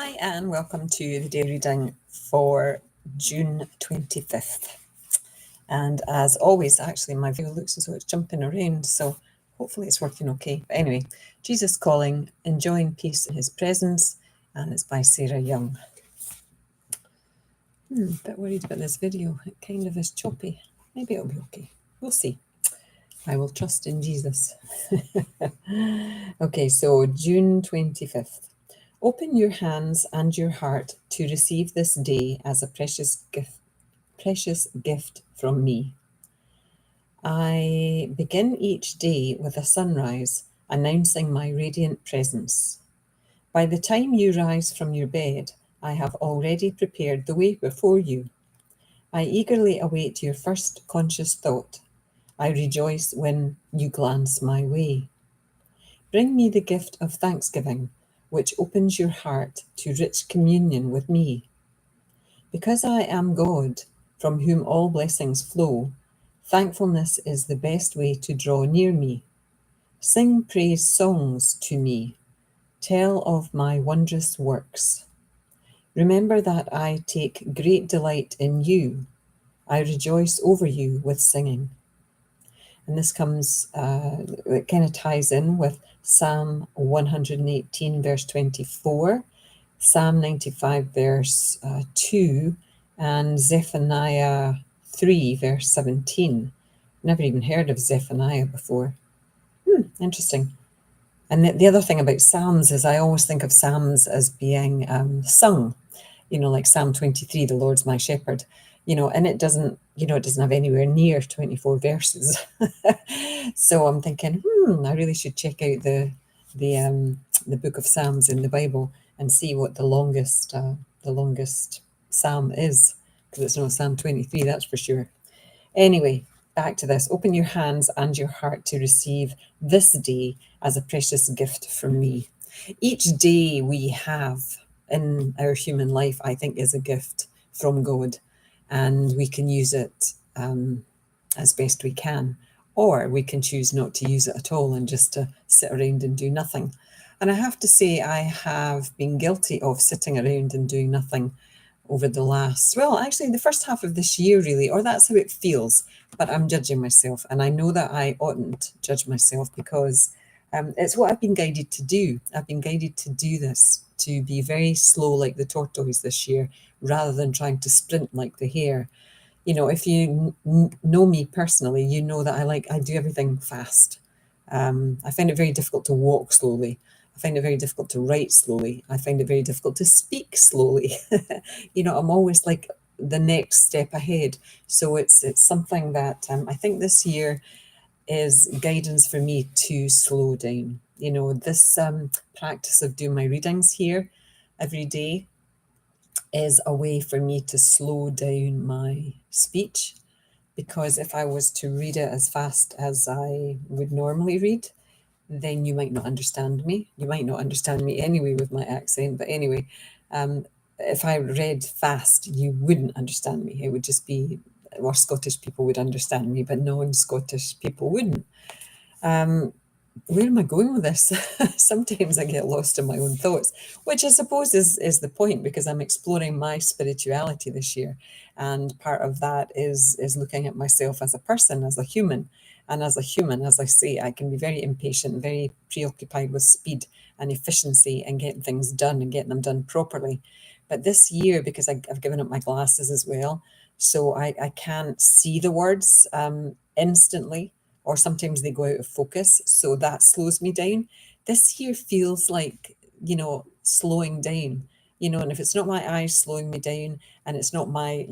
Hi and welcome to the daily reading for June 25th. And as always, actually my video looks as though it's jumping around, so hopefully it's working okay. But anyway, Jesus Calling, Enjoying Peace in His Presence, and it's by Sarah Young. A bit worried about this video. It kind of is choppy. Maybe it'll be okay. We'll see. I will trust in Jesus. Okay, so June 25th. Open your hands and your heart to receive this day as a precious gift from me. I begin each day with a sunrise announcing my radiant presence. By the time you rise from your bed, I have already prepared the way before you. I eagerly await your first conscious thought. I rejoice when you glance my way. Bring me the gift of thanksgiving, which opens your heart to rich communion with me. Because I am God, from whom all blessings flow, thankfulness is the best way to draw near me. Sing praise songs to me. Tell of my wondrous works. Remember that I take great delight in you. I rejoice over you with singing. And this comes, it kind of ties in with Psalm 118, verse 24, Psalm 95, verse 2, and Zephaniah 3, verse 17. Never even heard of Zephaniah before. Interesting. And the other thing about Psalms is I always think of Psalms as being sung, like Psalm 23, the Lord's my shepherd, and it doesn't have anywhere near 24 verses. So I'm thinking, I really should check out the book of Psalms in the Bible and see what the longest Psalm is, because it's not Psalm 23, that's for sure. Anyway, back to this. Open your hands and your heart to receive this day as a precious gift from me. Each day we have in our human life, I think, is a gift from God, and we can use it as best we can, or we can choose not to use it at all and just to sit around and do nothing. And I have to say, I have been guilty of sitting around and doing nothing over the first half of this year, really, or that's how it feels. But I'm judging myself, and I know that I oughtn't judge myself, because it's what I've been guided to do. I've been guided to do this, to be very slow like the tortoise this year, rather than trying to sprint like the hare. If you know me personally, you know that I do everything fast. I find it very difficult to walk slowly. I find it very difficult to write slowly. I find it very difficult to speak slowly. I'm always like the next step ahead. So it's something that I think this year is guidance for me to slow down. This practice of doing my readings here every day is a way for me to slow down my speech, because if I was to read it as fast as I would normally read, then you might not understand me. You might not understand me anyway with my accent. But anyway, if I read fast, you wouldn't understand me. It would just be, or Scottish people would understand me, but non-Scottish people wouldn't. Where am I going with this? Sometimes I get lost in my own thoughts, which I suppose is the point, because I'm exploring my spirituality this year. And part of that is looking at myself as a person, as a human. And as a human, as I say, I can be very impatient, very preoccupied with speed and efficiency and getting things done and getting them done properly. But this year, because I've given up my glasses as well, so I can't see the words instantly, or sometimes they go out of focus. So that slows me down. This year feels like, slowing down, and if it's not my eyes slowing me down, and it's not my,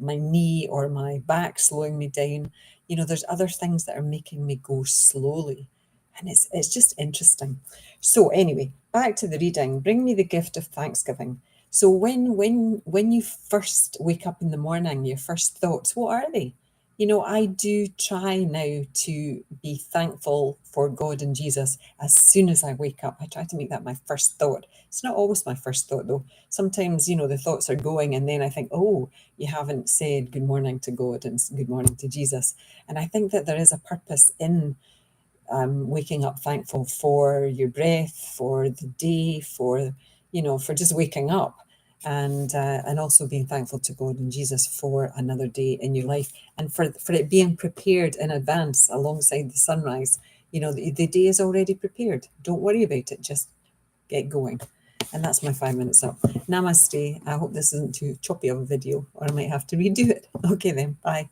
my knee or my back slowing me down, there's other things that are making me go slowly. And it's just interesting. So anyway, back to the reading. Bring me the gift of thanksgiving. So when you first wake up in the morning, your first thoughts, what are they? I do try now to be thankful for God and Jesus as soon as I wake up. I try to make that my first thought. It's not always my first thought, though. Sometimes, the thoughts are going, and then I think, oh, you haven't said good morning to God and good morning to Jesus. And I think that there is a purpose in waking up thankful for your breath, for the day, for for just waking up, and also being thankful to God and Jesus for another day in your life, and for it being prepared in advance alongside the sunrise. The day is already prepared. Don't worry about it. Just get going. And that's my 5 minutes up. Namaste. I hope this isn't too choppy of a video, or I might have to redo it. Okay then, bye.